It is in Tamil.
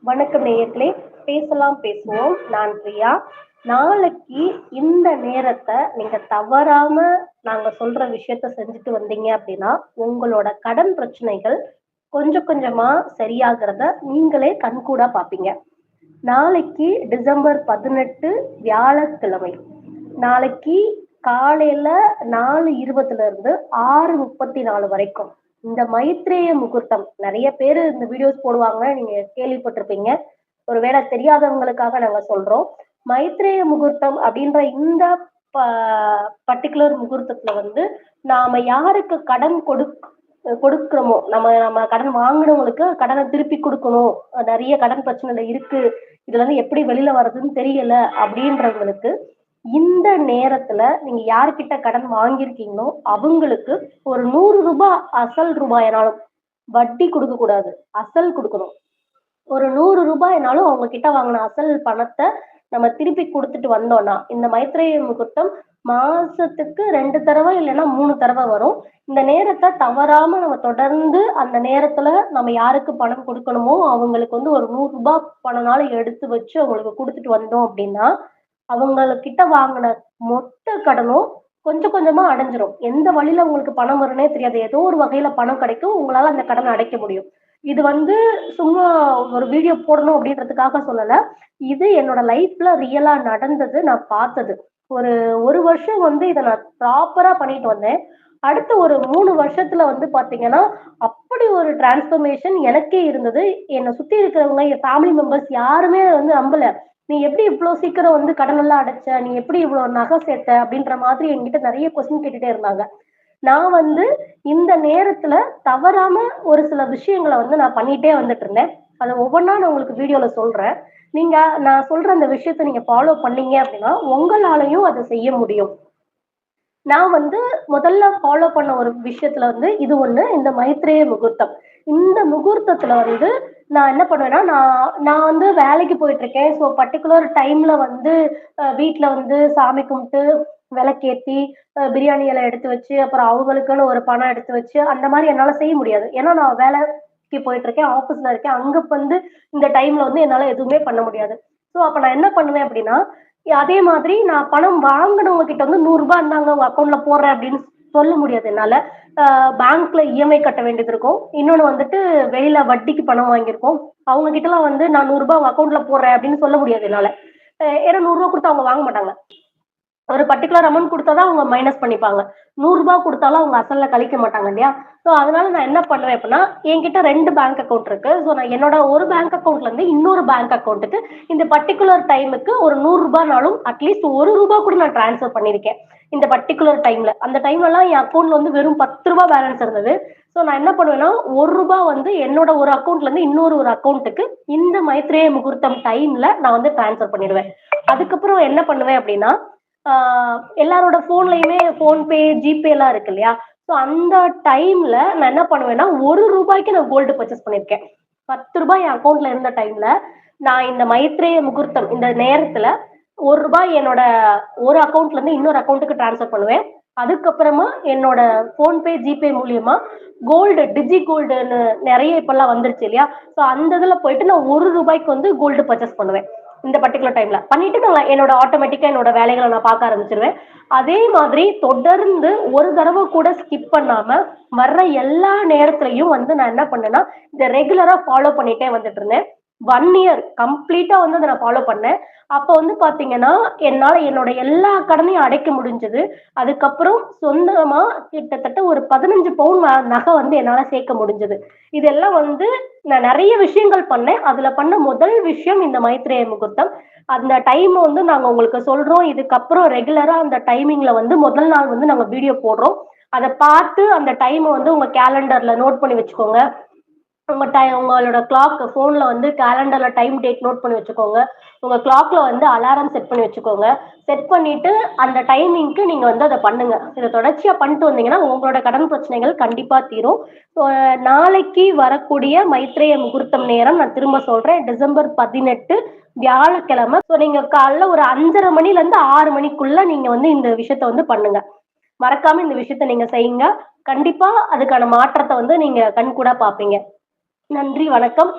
வணக்கம் நேயர்களே, பேசலாம் பேசுவோம். நான் பிரியா. நாளைக்கு இந்த நேரத்தை நீங்க தவறாம நாங்க சொல்ற விஷயத்த செஞ்சுட்டு வந்தீங்க அப்படின்னா, உங்களோட கடன் பிரச்சனைகள் கொஞ்சம் கொஞ்சமா சரியாகிறத நீங்களே கண்கூடா பார்ப்பீங்க. நாளைக்கு டிசம்பர் 18 வியாழக்கிழமை. நாளைக்கு காலையில 4:20 இருந்து 6:34 வரைக்கும் இந்த மைத்ரேய முகூர்த்தம். நிறைய பேரு இந்த வீடியோஸ் போடுவாங்க, நீங்க கேள்விப்பட்டிருப்பீங்க. ஒருவேளை தெரியாதவங்களுக்காக நாங்க சொல்றோம். மைத்ரேய முகூர்த்தம் அப்படின்ற இந்த பர்டிகுலர் முகூர்த்தத்துல வந்து நாம யாருக்கு கடன் கொடுக்கிறோமோ, நம்ம நம்ம கடன் வாங்கினவங்களுக்கு கடனை திருப்பி கொடுக்கணும், நிறைய கடன் பிரச்சனைல இருக்கு, இதுல இருந்து எப்படி வெளியில வர்றதுன்னு தெரியல அப்படின்றவங்களுக்கு இந்த நேரத்துல நீங்க யார்கிட்ட கடன் வாங்கியிருக்கீங்களோ அவங்களுக்கு ஒரு 100 ரூபாய் அசல் ரூபாயினாலும், வட்டி கொடுக்க கூடாது, அசல் கொடுக்கணும். ஒரு 100 ரூபாய்னாலும் அவங்க கிட்ட வாங்கின அசல் பணத்தை நம்ம திருப்பி கொடுத்துட்டு வந்தோம்னா, இந்த மைத்ரேய முகூர்த்தம் மாசத்துக்கு 2 தடவை இல்லைன்னா 3 தடவை வரும். இந்த நேரத்தை தவறாம நம்ம தொடர்ந்து அந்த நேரத்துல நம்ம யாருக்கு பணம் கொடுக்கணுமோ அவங்களுக்கு வந்து ஒரு 100 ரூபாய் பணம்னாலும் எடுத்து வச்சு அவங்களுக்கு கொடுத்துட்டு வந்தோம் அப்படின்னா, அவங்கக்கிட்ட வாங்கின மொத்த கடனும் கொஞ்சம் கொஞ்சமா அடைஞ்சிரும். எந்த வழியில உங்களுக்கு பணம் வரும்னே தெரியாது. ஏதோ ஒரு வகையில பணம் கிடைக்கும். உங்களால அந்த கடனை அடைக்க முடியும். இது வந்து சும்மா ஒரு வீடியோ போடணும் அப்படின்றதுக்காக சொல்லல. இது என்னோட லைஃப்ல ரியலா நடந்தது. நான் பார்த்தது. ஒரு வருஷம் வந்து இத நான் ப்ராப்பரா பண்ணிட்டு வந்தேன். அடுத்த ஒரு 3 வருஷத்துல வந்து பாத்தீங்கன்னா, அப்படி ஒரு டிரான்ஸ்ஃபர்மேஷன் எனக்கே இருந்தது. என்னை சுத்தி இருக்கிறவங்க, என் ஃபேமிலி மெம்பர்ஸ் யாருமே வந்து நம்பல. "நீ எப்படி இவ்ளோ சீக்கிரம் வந்து கடன் எல்லாம் அடைச்ச? நீ எப்படி இவ்ளோ நகை சேர்த்த?" அப்படின்ற மாதிரி என்கிட்ட நிறைய கொஸ்டின் கேட்டுட்டே இருந்தாங்க. நான் வந்து இந்த நேரத்துல தவறாம ஒரு சில விஷயங்கள வந்து நான் பண்ணிட்டே வந்துட்டு இருந்தேன். அத ஒவ்வொன்னா நான் உங்களுக்கு வீடியோல சொல்றேன். நீங்க நான் சொல்ற அந்த விஷயத்த நீங்க ஃபாலோ பண்ணீங்க அப்படின்னா, உங்களாலயும் அத செய்ய முடியும். நான் வந்து முதல்ல ஃபாலோ பண்ண ஒரு விஷயத்துல வந்து இது ஒண்ணு, இந்த மைத்ரேய முகூர்த்தம். இந்த முகூர்த்தத்துல வந்து நான் என்ன பண்ணுவேன்னா, நான் நான் வந்து வேலைக்கு போயிட்டு இருக்கேன். ஸோ பர்ட்டிகுலர் டைம்ல வந்து வீட்ல வந்து சாமி கும்பிட்டு, விளக்கேத்தி, பிரியாணி எல்லாம் எடுத்து வச்சு, அப்புறம் அவங்களுக்குன்னு ஒரு பணம் எடுத்து வச்சு, அந்த மாரி என்னால செய்ய முடியாது. ஏன்னா நான் வேலைக்கு போயிட்டு இருக்கேன், ஆஃபீஸ்ல இருக்கேன். அங்க வந்து இந்த டைம்ல வந்து என்னால எதுவுமே பண்ண முடியாது. ஸோ அப்ப நான் என்ன பண்ணுவேன் அப்படின்னா, அதே மாதிரி நான் பணம் வாங்குனவங்க கிட்ட வந்து ரூ. 100 இந்தாங்க உங்க அக்கவுண்ட்ல போடுறேன் அப்படின்னு சொல்ல முடியாது என்னால. பேங்க்ல இஎம்ஐ கட்ட வேண்டியது இருக்கும். இன்னொன்னு வந்துட்டு வெளியில வட்டிக்கு பணம் வாங்கியிருக்கோம். அவங்க கிட்டலாம் வந்து நான் ரூ. 100 உங்க அக்கவுண்ட்ல போடுறேன் அப்படின்னு சொல்ல முடியாது என்னால. ஏன்னா ரூ. 100 குடுத்து அவங்க வாங்க மாட்டாங்க. ஒரு பர்ட்டிகுலர் அமௌண்ட் குடுத்தா தான் அவங்க மைனஸ் பண்ணிப்பாங்க. ரூ. 100 குடுத்தாலும் அவங்க அசல்ல கழிக்க மாட்டாங்க இல்லையா? ஸோ அதனால நான் என்ன பண்ணுவேன் அப்படின்னா, என்கிட்ட 2 பேங்க் அக்கவுண்ட் இருக்கு. ஸோ நான் என்னோட ஒரு பேங்க் அக்கவுண்ட்ல இருந்து இன்னொரு பேங்க் அக்கவுண்ட்டுக்கு இந்த பர்ட்டிகுலர் டைமுக்கு ஒரு ரூ. 100னாலும் அட்லீஸ்ட் ரூ. 1 கூட நான் ட்ரான்ஸ்ஃபர் பண்ணியிருக்கேன். இந்த பர்ட்டிகுலர் டைம்ல. அந்த டைம்லலாம் என் அக்கவுண்ட்ல வந்து வெறும் ரூ. 10 பேலன்ஸ் இருந்தது. ஸோ நான் என்ன பண்ணுவேன்னா, ரூ. 1 வந்து என்னோட ஒரு அக்கவுண்ட்ல இருந்து இன்னொரு ஒரு அக்கவுண்ட்டுக்கு இந்த மைத்ரேய முகூர்த்தம் டைம்ல நான் வந்து ட்ரான்ஸ்ஃபர் பண்ணிடுவேன். அதுக்கப்புறம் என்ன பண்ணுவேன் அப்படின்னா, எல்லாரோட போன்லயுமே போன்பே, ஜிபே எல்லாம் இருக்கு இல்லையா? ஸோ அந்த டைம்ல நான் என்ன பண்ணுவேன்னா, ரூ. 1 நான் கோல்டு பர்ச்சேஸ் பண்ணியிருக்கேன். ரூ. 10 என் அக்கவுண்ட்ல இருந்த டைம்ல நான் இந்த மைத்ரேய முகூர்த்தம் இந்த நேரத்துல ரூ. 1 என்னோட ஒரு அக்கவுண்ட்ல இருந்து இன்னொரு அக்கவுண்ட்டுக்கு டிரான்ஸ்ஃபர் பண்ணுவேன். அதுக்கப்புறமா என்னோட போன்பே, ஜிபே மூலியமா கோல்டு, டிஜி கோல்டுன்னு நிறைய இப்பெல்லாம் வந்துருச்சு இல்லையா? ஸோ அந்த இதுல போயிட்டு நான் ரூ. 1 வந்து கோல்டு பர்ச்சேஸ் பண்ணுவேன். இந்த பர்ட்டிகுலர் டைம்ல பண்ணிட்டு நான் என்னோட ஆட்டோமேட்டிக்கா என்னோட வேலைகளை நான் பார்க்க ஆரம்பிச்சிருவேன். அதே மாதிரி தொடர்ந்து ஒரு தடவை கூட ஸ்கிப் பண்ணாம வர்ற எல்லா நேரத்திலையும் வந்து நான் என்ன பண்ணேன்னா, இதை ரெகுலரா ஃபாலோ பண்ணிட்டே வந்துட்டு இருந்தேன். 1 இயர் கம்ப்ளீட்டா வந்து அதை நான் ஃபாலோ பண்ணேன். அப்ப வந்து பாத்தீங்கன்னா, என்னால என்னோட எல்லா கடனையும் அடைக்க முடிஞ்சது. அதுக்கப்புறம் சொந்தமா கிட்டத்தட்ட ஒரு 15 பவுன் நகை வந்து என்னால சேர்க்க முடிஞ்சது. இதெல்லாம் வந்து நான் நிறைய விஷயங்கள் பண்ணேன். அதுல பண்ண முதல் விஷயம் இந்த மைத்ரேய முகூர்த்தம். அந்த டைம் வந்து நாங்க உங்களுக்கு சொல்றோம். இதுக்கப்புறம் ரெகுலரா அந்த டைமிங்ல வந்து முதல் நாள் வந்து நாங்க வீடியோ போடுறோம். அதை பார்த்து அந்த டைம் வந்து உங்க கேலண்டர்ல நோட் பண்ணி வச்சுக்கோங்க. உங்களோட கிளாக் போன்ல வந்து கேலண்டர்ல டைம் டேட் நோட் பண்ணி வச்சுக்கோங்க. உங்க கிளாக்ல வந்து அலாரம் செட் பண்ணி வச்சுக்கோங்க. செட் பண்ணிட்டு அந்த டைமிங்க்கு நீங்க வந்து அதை பண்ணுங்க. இதை தொடர்ச்சியா பண்ணிட்டு வந்தீங்கன்னா உங்களோட கடன் பிரச்சனைகள் கண்டிப்பா தீரும். நாளைக்கு வரக்கூடிய மைத்ரேய முகூர்த்தம் நேரம் நான் திரும்ப சொல்றேன், டிசம்பர் 18 வியாழக்கிழமை. ஸோ நீங்க காலைல ஒரு 5:30 மணில இருந்து 6 மணிக்குள்ள நீங்க வந்து இந்த விஷயத்த வந்து பண்ணுங்க. மறக்காம இந்த விஷயத்த நீங்க செய்யுங்க. கண்டிப்பா அதுக்கான மாற்றத்தை வந்து நீங்க கண்கூடா பார்ப்பீங்க. நன்றி, வணக்கம்.